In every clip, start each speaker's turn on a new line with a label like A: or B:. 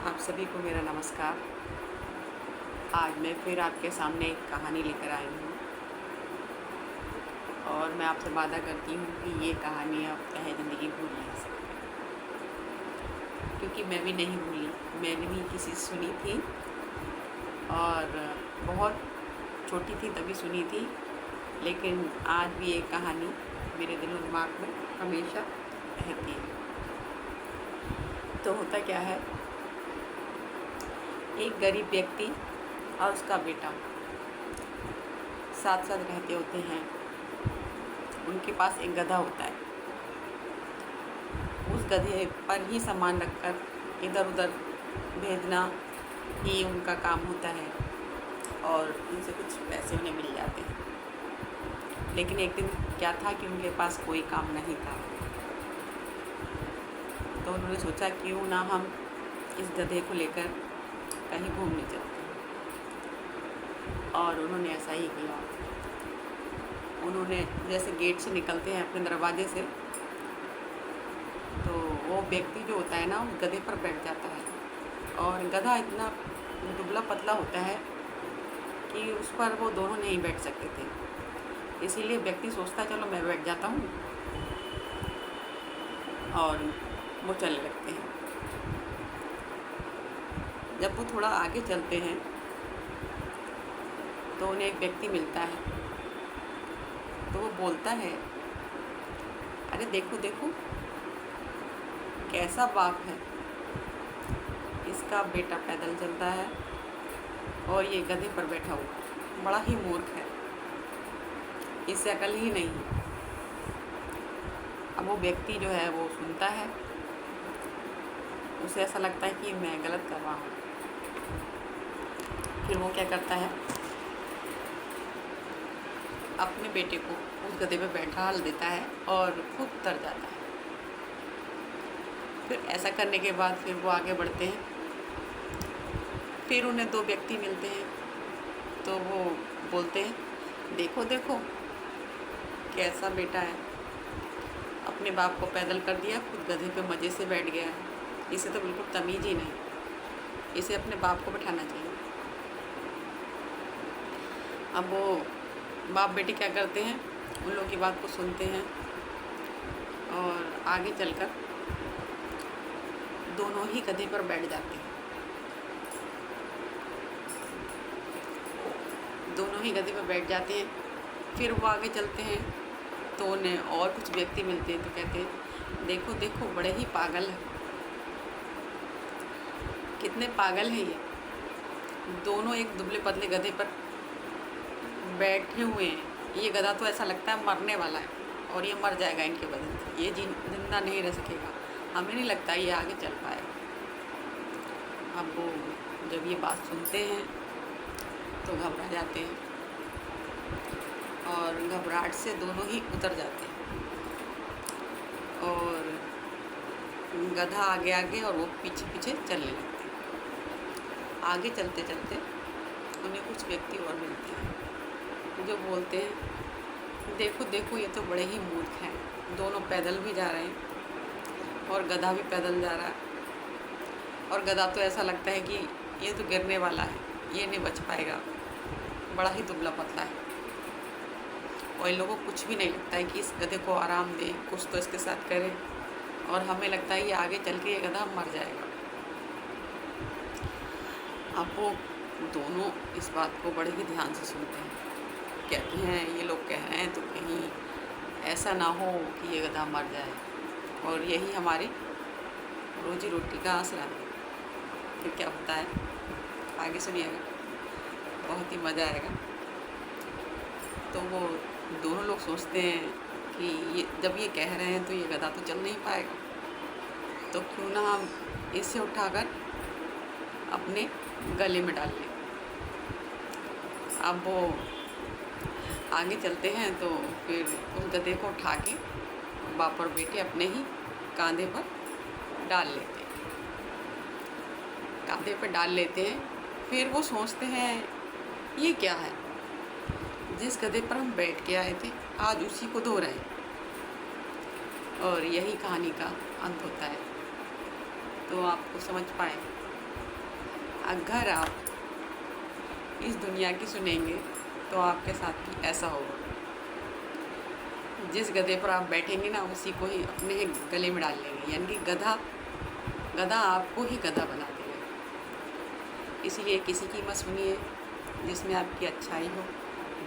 A: आप सभी को मेरा नमस्कार। आज मैं फिर आपके सामने एक कहानी लेकर आई हूँ और मैं आपसे वादा करती हूँ कि ये कहानी आप चाहे ज़िंदगी भूल नहीं सकते, क्योंकि मैं भी नहीं भूली। मैंने भी किसी से सुनी थी और बहुत छोटी थी तभी सुनी थी, लेकिन आज भी ये कहानी मेरे दिल और दिमाग में हमेशा रहती है। तो होता क्या है, एक गरीब व्यक्ति और उसका बेटा साथ साथ रहते होते हैं। उनके पास एक गधा होता है। उस गधे पर ही सामान रखकर इधर उधर भेजना ही उनका काम होता है और उनसे कुछ पैसे उन्हें मिल जाते हैं। लेकिन एक दिन क्या था कि उनके पास कोई काम नहीं था, तो उन्होंने सोचा क्यों ना हम इस गधे को लेकर कहीं घूमने चलते हैं। और उन्होंने ऐसा ही किया। उन्होंने जैसे गेट से निकलते हैं अपने दरवाजे से, तो वो व्यक्ति जो होता है ना उस गधे पर बैठ जाता है। और गधा इतना दुबला पतला होता है कि उस पर वो दोनों नहीं बैठ सकते थे। इसीलिए व्यक्ति सोचता है चलो मैं बैठ जाता हूँ, और वो चलने लगते हैं। जब वो थोड़ा आगे चलते हैं तो उन्हें एक व्यक्ति मिलता है। तो वो बोलता है, अरे देखो देखो कैसा बाप है, इसका बेटा पैदल चलता है और ये गधे पर बैठा हुआ, बड़ा ही मूर्ख है, इससे अकल ही नहीं है। अब वो व्यक्ति जो है वो सुनता है, उसे ऐसा लगता है कि मैं गलत कर रहा हूँ। फिर वो क्या करता है, अपने बेटे को उस गधे पे बैठा देता है और खुद उतर जाता है। फिर ऐसा करने के बाद फिर वो आगे बढ़ते हैं। फिर उन्हें दो व्यक्ति मिलते हैं, तो वो बोलते हैं देखो देखो कैसा बेटा है, अपने बाप को पैदल कर दिया, खुद गधे पे मज़े से बैठ गया है, इसे तो बिल्कुल तमीज़ ही नहीं, इसे अपने बाप को बैठाना चाहिए। अब वो बाप बेटी क्या करते हैं, उन लोगों की बात को सुनते हैं और आगे चलकर दोनों ही गधे पर बैठ जाते हैं। दोनों ही गधे पर बैठ जाते हैं। फिर वो आगे चलते हैं तो उन्हें और कुछ व्यक्ति मिलते हैं, तो कहते हैं देखो देखो बड़े ही पागल है, कितने पागल हैं ये, दोनों एक दुबले पतले गधे पर बैठे हुए हैं। ये गधा तो ऐसा लगता है मरने वाला है और ये मर जाएगा इनके वजह से, ये जिंदा नहीं रह सकेगा, हमें नहीं लगता ये आगे चल पाएगा। अब वो जब ये बात सुनते हैं तो घबरा जाते हैं और घबराहट से दोनों ही उतर जाते हैं और गधा आगे आगे और वो पीछे पीछे चलने लगते हैं। आगे चलते चलते उन्हें कुछ व्यक्ति और मिलते हैं जो बोलते हैं देखो देखो ये तो बड़े ही मूर्ख हैं, दोनों पैदल भी जा रहे हैं और गधा भी पैदल जा रहा है, और गधा तो ऐसा लगता है कि ये तो गिरने वाला है, ये नहीं बच पाएगा, बड़ा ही दुबला पतला है, और इन लोगों को कुछ भी नहीं लगता है कि इस गधे को आराम दें, कुछ तो इसके साथ करें, और हमें लगता है ये आगे चल के ये गधा मर जाएगा। अब वो दोनों इस बात को बड़े ही ध्यान से सुनते हैं। कहते हैं ये लोग कह रहे हैं तो कहीं ऐसा ना हो कि ये गधा मर जाए और यही हमारी रोजी रोटी का आसरा है। फिर क्या होता है आगे सुनिएगा, बहुत ही मज़ा आएगा। तो वो दोनों लोग सोचते हैं कि ये जब ये कह रहे हैं तो ये गधा तो चल नहीं पाएगा, तो क्यों ना हम इसे उठाकर अपने गले में डाल लें। अब वो आगे चलते हैं तो फिर उस गधे को उठा के बाप और बेटे अपने ही कंधे पर डाल लेते हैं, कंधे पर डाल लेते हैं। फिर वो सोचते हैं ये क्या है, जिस गधे पर हम बैठ के आए थे आज उसी को धो रहे हैं। और यही कहानी का अंत होता है। तो आपको समझ पाए अगर आप इस दुनिया की सुनेंगे तो आपके साथ भी ऐसा होगा। जिस गधे पर आप बैठेंगे ना, उसी को ही अपने गले में डाल लेंगे, यानी कि गधा आपको ही गधा बना देगा। इसलिए किसी की मत सुनिए, जिसमें आपकी अच्छाई हो,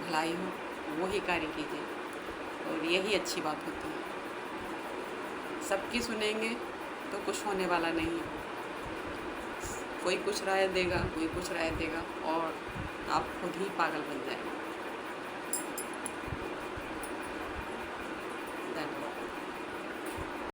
A: भलाई हो, वही कार्य कीजिए, और यही अच्छी बात होती है। सबकी सुनेंगे तो कुछ होने वाला नहीं है। कोई कुछ राय देगा, कोई कुछ राय देगा, और आप खुद ही पागल बन जाएंगे।